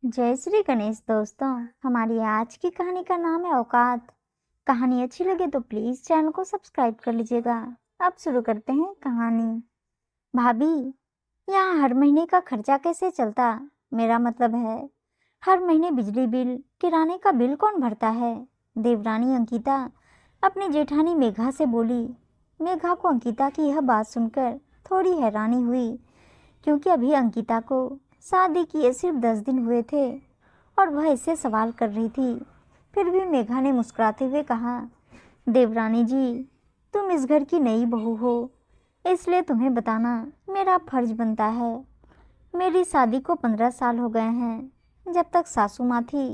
जय श्री गणेश दोस्तों। हमारी आज की कहानी का नाम है औकात। कहानी अच्छी लगे तो प्लीज चैनल को सब्सक्राइब कर लीजिएगा। अब शुरू करते हैं कहानी। भाभी, यहाँ हर महीने का खर्चा कैसे चलता? मेरा मतलब है, हर महीने बिजली बिल, किराने का बिल कौन भरता है? देवरानी अंकिता अपनी जेठानी मेघा से बोली। मेघा को अंकिता की यह बात सुनकर थोड़ी हैरानी हुई, क्योंकि अभी अंकिता को शादी किए सिर्फ 10 दिन हुए थे और वह इससे सवाल कर रही थी। फिर भी मेघा ने मुस्कुराते हुए कहा, देवरानी जी, तुम इस घर की नई बहू हो, इसलिए तुम्हें बताना मेरा फर्ज बनता है। मेरी शादी को 15 साल हो गए हैं। जब तक सासू माँ थी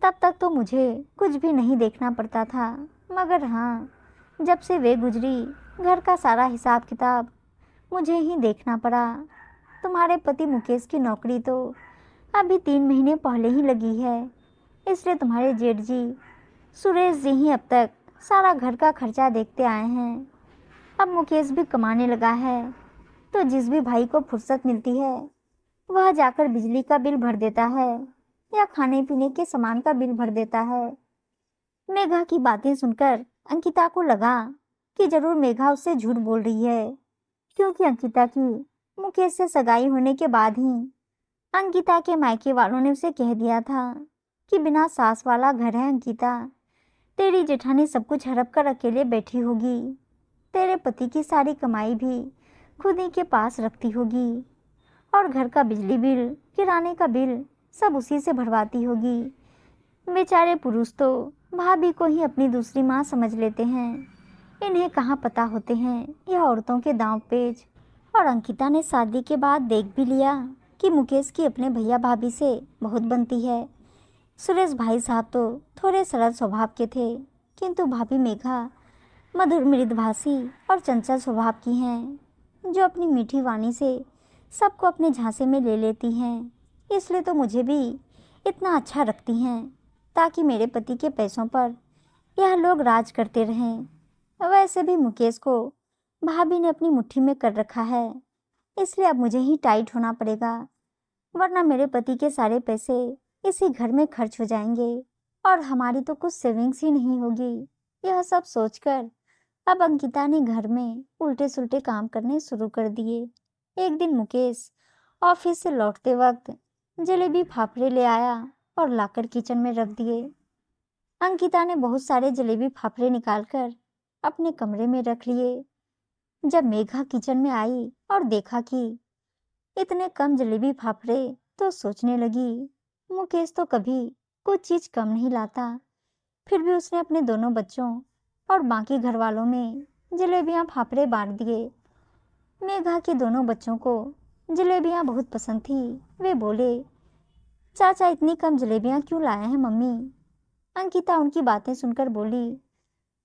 तब तक तो मुझे कुछ भी नहीं देखना पड़ता था, मगर हाँ, जब से वे गुजरी घर का सारा हिसाब किताब मुझे ही देखना पड़ा। तुम्हारे पति मुकेश की नौकरी तो अभी 3 महीने पहले ही लगी है, इसलिए तुम्हारे जेठ जी सुरेश जी ही अब तक सारा घर का खर्चा देखते आए हैं। अब मुकेश भी कमाने लगा है, तो जिस भी भाई को फुर्सत मिलती है वह जाकर बिजली का बिल भर देता है या खाने पीने के सामान का बिल भर देता है। मेघा की बातें सुनकर अंकिता को लगा कि जरूर मेघा उससे झूठ बोल रही है, क्योंकि अंकिता की मुकेश से सगाई होने के बाद ही अंकिता के मायके वालों ने उसे कह दिया था कि बिना सास वाला घर है अंकिता, तेरी जेठानी सब कुछ हड़प कर अकेले बैठी होगी, तेरे पति की सारी कमाई भी खुद ही के पास रखती होगी और घर का बिजली बिल, किराने का बिल सब उसी से भरवाती होगी। बेचारे पुरुष तो भाभी को ही अपनी दूसरी माँ समझ लेते हैं, इन्हें कहाँ पता होते हैं यह औरतों के दांव पेच। और अंकिता ने शादी के बाद देख भी लिया कि मुकेश की अपने भैया भाभी से बहुत बनती है। सुरेश भाई साहब तो थोड़े सरल स्वभाव के थे, किंतु भाभी मेघा मधुर मृदुभाषी और चंचल स्वभाव की हैं, जो अपनी मीठी वाणी से सबको अपने झांसे में ले लेती हैं। इसलिए तो मुझे भी इतना अच्छा रखती हैं, ताकि मेरे पति के पैसों पर यह लोग राज करते रहें। वैसे भी मुकेश को भाभी ने अपनी मुट्ठी में कर रखा है, इसलिए अब मुझे ही टाइट होना पड़ेगा, वरना मेरे पति के सारे पैसे इसी घर में खर्च हो जाएंगे और हमारी तो कुछ सेविंग्स ही नहीं होगी। यह सब सोचकर अब अंकिता ने घर में उल्टे सुल्टे काम करने शुरू कर दिए। एक दिन मुकेश ऑफिस से लौटते वक्त जलेबी फाफड़े ले आया और लाकर किचन में रख दिए। अंकिता ने बहुत सारे जलेबी फाफड़े निकालकर अपने कमरे में रख लिए। जब मेघा किचन में आई और देखा कि इतने कम जलेबी फाफड़े, तो सोचने लगी, मुकेश तो कभी कुछ चीज कम नहीं लाता, फिर भी उसने अपने दोनों बच्चों और बाकी घर वालों में जलेबियां फाफड़े बांट दिए। मेघा के दोनों बच्चों को जलेबियां बहुत पसंद थी। वे बोले, चाचा इतनी कम जलेबियां क्यों लाए हैं मम्मी? अंकिता उनकी बातें सुनकर बोली,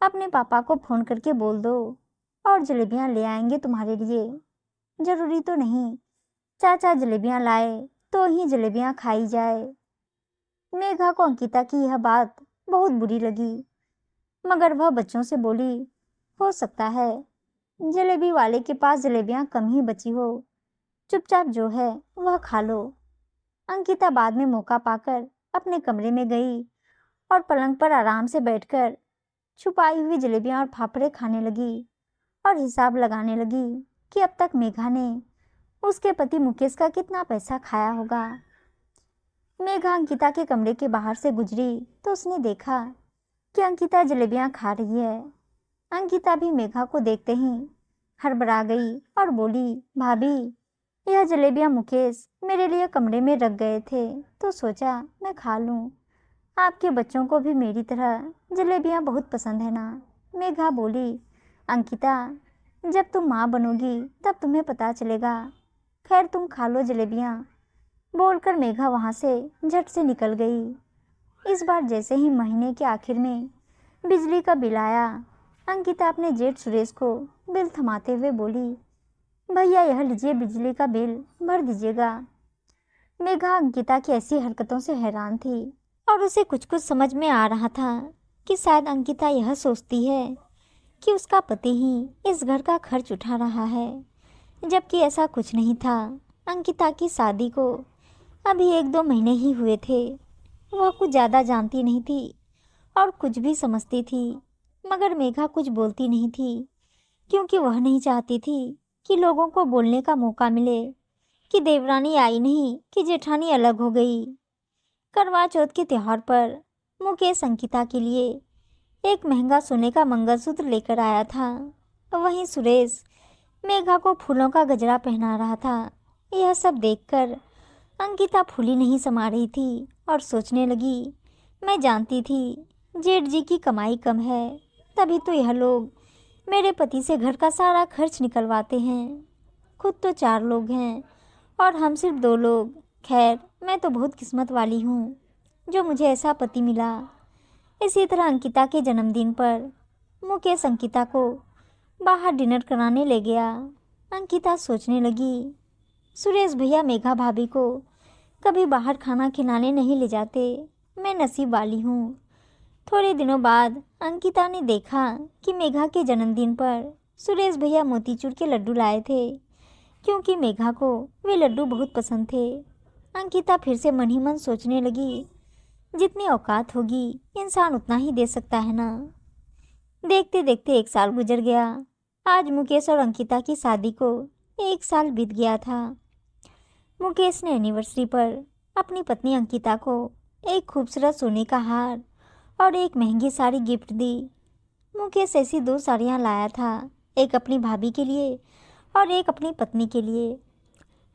अपने पापा को फोन करके बोल दो और जलेबियां ले आएंगे तुम्हारे लिए। जरूरी तो नहीं चाचा जलेबियां लाए तो ही जलेबियां खाई जाए। मेघा को अंकिता की यह बात बहुत बुरी लगी, मगर वह बच्चों से बोली, हो सकता है जलेबी वाले के पास जलेबियां कम ही बची हो, चुपचाप जो है वह खा लो। अंकिता बाद में मौका पाकर अपने कमरे में गई और पलंग पर आराम से बैठकर छुपाई हुई जलेबियां और फाफड़े खाने लगी और हिसाब लगाने लगी कि अब तक मेघा ने उसके पति मुकेश का कितना पैसा खाया होगा। मेघा अंकिता के कमरे के बाहर से गुजरी तो उसने देखा कि अंकिता जलेबियां खा रही है। अंकिता भी मेघा को देखते ही हड़बड़ा गई और बोली, भाभी, यह जलेबियां मुकेश मेरे लिए कमरे में रख गए थे, तो सोचा मैं खा लूं। आपके बच्चों को भी मेरी तरह जलेबियां बहुत पसंद है ना? मेघा बोली, अंकिता, जब तुम माँ बनोगी तब तुम्हें पता चलेगा। खैर तुम खा लो जलेबियां। बोलकर मेघा वहां से झट से निकल गई। इस बार जैसे ही महीने के आखिर में बिजली का बिल आया, अंकिता अपने जेठ सुरेश को बिल थमाते हुए बोली, भैया यह लीजिए बिजली का बिल, भर दीजिएगा। मेघा अंकिता की ऐसी हरकतों से हैरान थी और उसे कुछ कुछ समझ में आ रहा था कि शायद अंकिता यह सोचती है कि उसका पति ही इस घर का खर्च उठा रहा है, जबकि ऐसा कुछ नहीं था। अंकिता की शादी को अभी 1-2 महीने ही हुए थे। वह कुछ ज़्यादा जानती नहीं थी और कुछ भी समझती थी, मगर मेघा कुछ बोलती नहीं थी क्योंकि वह नहीं चाहती थी कि लोगों को बोलने का मौका मिले कि देवरानी आई नहीं कि जेठानी अलग हो गई। करवा चौथ के त्योहार पर मुकेश अंकिता के लिए एक महंगा सोने का मंगलसूत्र लेकर आया था। वहीं सुरेश मेघा को फूलों का गजरा पहना रहा था। यह सब देखकर अंकिता फूली नहीं समा रही थी और सोचने लगी, मैं जानती थी जेठ जी की कमाई कम है, तभी तो यह लोग मेरे पति से घर का सारा खर्च निकलवाते हैं। खुद तो 4 लोग हैं और हम सिर्फ 2 लोग। खैर, मैं तो बहुत किस्मत वाली हूँ जो मुझे ऐसा पति मिला। इसी तरह अंकिता के जन्मदिन पर मुकेश अंकिता को बाहर डिनर कराने ले गया। अंकिता सोचने लगी, सुरेश भैया मेघा भाभी को कभी बाहर खाना खिलाने नहीं ले जाते। मैं नसीब वाली हूँ। थोड़े दिनों बाद अंकिता ने देखा कि मेघा के जन्मदिन पर सुरेश भैया मोतीचूर के लड्डू लाए थे, क्योंकि मेघा को वे लड्डू बहुत पसंद थे। अंकिता फिर से मन ही मन सोचने लगी, जितनी औकात होगी इंसान उतना ही दे सकता है ना। देखते देखते 1 साल गुजर गया। आज मुकेश और अंकिता की शादी को 1 साल बीत गया था। मुकेश ने एनिवर्सरी पर अपनी पत्नी अंकिता को एक खूबसूरत सोने का हार और एक महंगी साड़ी गिफ्ट दी। मुकेश ऐसी 2 साड़ियाँ लाया था, एक अपनी भाभी के लिए और एक अपनी पत्नी के लिए।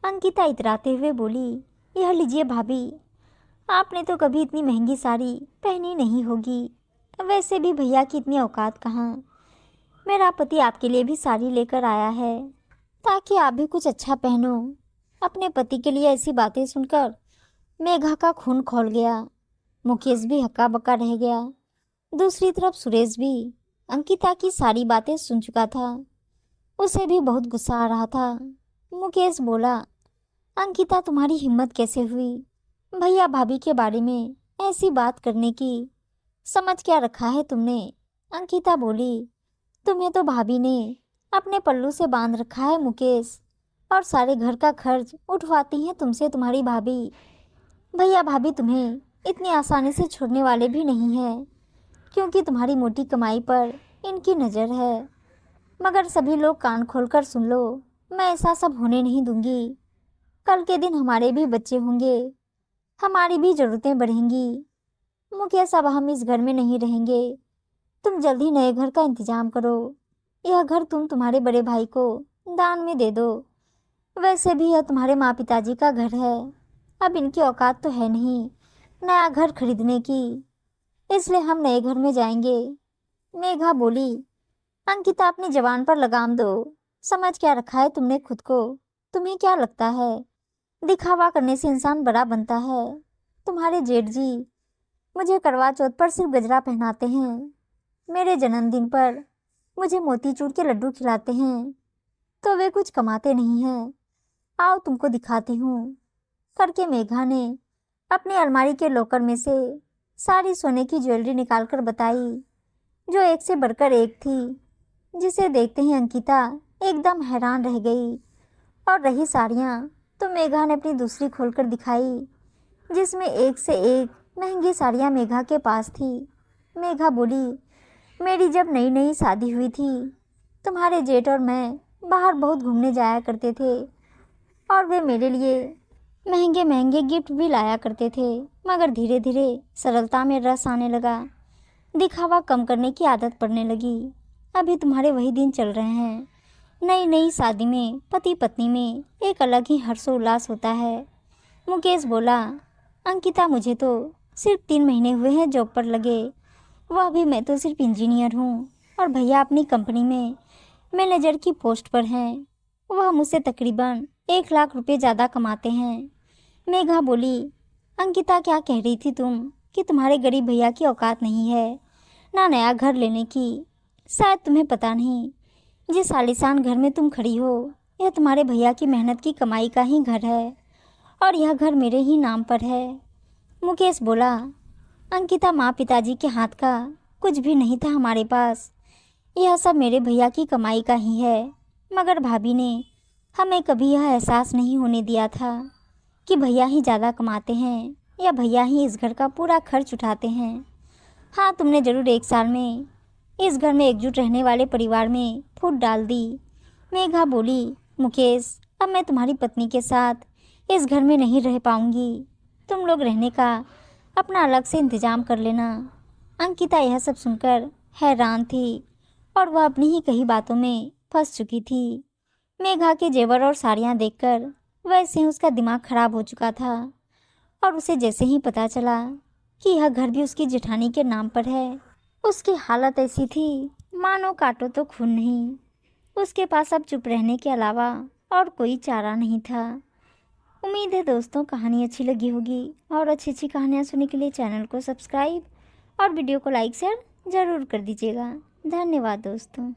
अंकिता इतराते हुए बोली, यह लीजिए भाभी, आपने तो कभी इतनी महंगी साड़ी पहनी नहीं होगी। वैसे भी भैया की इतनी औकात कहाँ। मेरा पति आपके लिए भी साड़ी लेकर आया है ताकि आप भी कुछ अच्छा पहनो। अपने पति के लिए ऐसी बातें सुनकर मेघा का खून खौल गया। मुकेश भी हक्का बक्का रह गया। दूसरी तरफ सुरेश भी अंकिता की सारी बातें सुन चुका था। उसे भी बहुत गुस्सा आ रहा था। मुकेश बोला, अंकिता तुम्हारी हिम्मत कैसे हुई भैया भाभी के बारे में ऐसी बात करने की? समझ क्या रखा है तुमने? अंकिता बोली, तुम्हें तो भाभी ने अपने पल्लू से बांध रखा है मुकेश, और सारे घर का खर्च उठवाती हैं तुमसे तुम्हारी भाभी। भैया भाभी तुम्हें इतनी आसानी से छोड़ने वाले भी नहीं हैं, क्योंकि तुम्हारी मोटी कमाई पर इनकी नज़र है। मगर सभी लोग कान खोलकर सुन लो, मैं ऐसा सब होने नहीं दूंगी। कल के दिन हमारे भी बच्चे होंगे, हमारी भी ज़रूरतें बढ़ेंगी। मुकेश, अब हम इस घर में नहीं रहेंगे। तुम जल्दी नए घर का इंतजाम करो। यह घर तुम तुम्हारे बड़े भाई को दान में दे दो। वैसे भी यह तुम्हारे माँ पिताजी का घर है। अब इनकी औकात तो है नहीं नया घर खरीदने की, इसलिए हम नए घर में जाएंगे। मेघा बोली, अंकिता अपनी जबान पर लगाम दो। समझ क्या रखा है तुमने खुद को? तुम्हें क्या लगता है दिखावा करने से इंसान बड़ा बनता है? तुम्हारे जेठ जी मुझे करवा चौथ पर सिर्फ गजरा पहनाते हैं, मेरे जन्मदिन पर मुझे मोतीचूर के लड्डू खिलाते हैं, तो वे कुछ कमाते नहीं हैं। आओ तुमको दिखाती हूँ करके मेघा ने अपनी अलमारी के लॉकर में से सारी सोने की ज्वेलरी निकालकर बताई, जो एक से बढ़कर एक थी, जिसे देखते ही अंकिता एकदम हैरान रह गई। और रही साड़ियाँ, तो मेघा ने अपनी दूसरी खोलकर दिखाई, जिसमें एक से एक महंगी साड़ियाँ मेघा के पास थी। मेघा बोली, मेरी जब नई नई शादी हुई थी, तुम्हारे जेठ और मैं बाहर बहुत घूमने जाया करते थे, और वे मेरे लिए महंगे महंगे गिफ्ट भी लाया करते थे। मगर धीरे धीरे सरलता में रस आने लगा, दिखावा कम करने की आदत पड़ने लगी। अभी तुम्हारे वही दिन चल रहे हैं। नई नई शादी में पति पत्नी में एक अलग ही हर्षोल्लास होता है। मुकेश बोला, अंकिता, मुझे तो सिर्फ 3 महीने हुए हैं जॉब पर लगे, वह भी मैं तो सिर्फ इंजीनियर हूँ, और भैया अपनी कंपनी में मैनेजर की पोस्ट पर हैं। वह मुझसे तकरीबन 1 लाख रुपए ज़्यादा कमाते हैं। मेघा बोली, अंकिता, क्या कह रही थी तुम कि तुम्हारे गरीब भैया की औकात नहीं है ना नया घर लेने की? शायद तुम्हें पता नहीं, जिस आलीशान घर में तुम खड़ी हो, यह तुम्हारे भैया की मेहनत की कमाई का ही घर है, और यह घर मेरे ही नाम पर है। मुकेश बोला, अंकिता, माँ पिताजी के हाथ का कुछ भी नहीं था हमारे पास, यह सब मेरे भैया की कमाई का ही है। मगर भाभी ने हमें कभी यह एहसास नहीं होने दिया था कि भैया ही ज़्यादा कमाते हैं या भैया ही इस घर का पूरा खर्च उठाते हैं। हाँ, तुमने ज़रूर 1 साल में इस घर में एकजुट रहने वाले परिवार में फूट डाल दी। मेघा बोली, मुकेश, अब मैं तुम्हारी पत्नी के साथ इस घर में नहीं रह पाऊंगी। तुम लोग रहने का अपना अलग से इंतजाम कर लेना। अंकिता यह सब सुनकर हैरान थी और वह अपनी ही कही बातों में फंस चुकी थी। मेघा के जेवर और साड़ियाँ देखकर वैसे ही उसका दिमाग खराब हो चुका था और उसे जैसे ही पता चला कि यह घर भी उसकी जेठानी के नाम पर है, उसकी हालत ऐसी थी मानो काटो तो खून नहीं। उसके पास अब चुप रहने के अलावा और कोई चारा नहीं था। उम्मीद है दोस्तों कहानी अच्छी लगी होगी और अच्छी अच्छी कहानियाँ सुनने के लिए चैनल को सब्सक्राइब और वीडियो को लाइक शेयर ज़रूर कर दीजिएगा। धन्यवाद दोस्तों।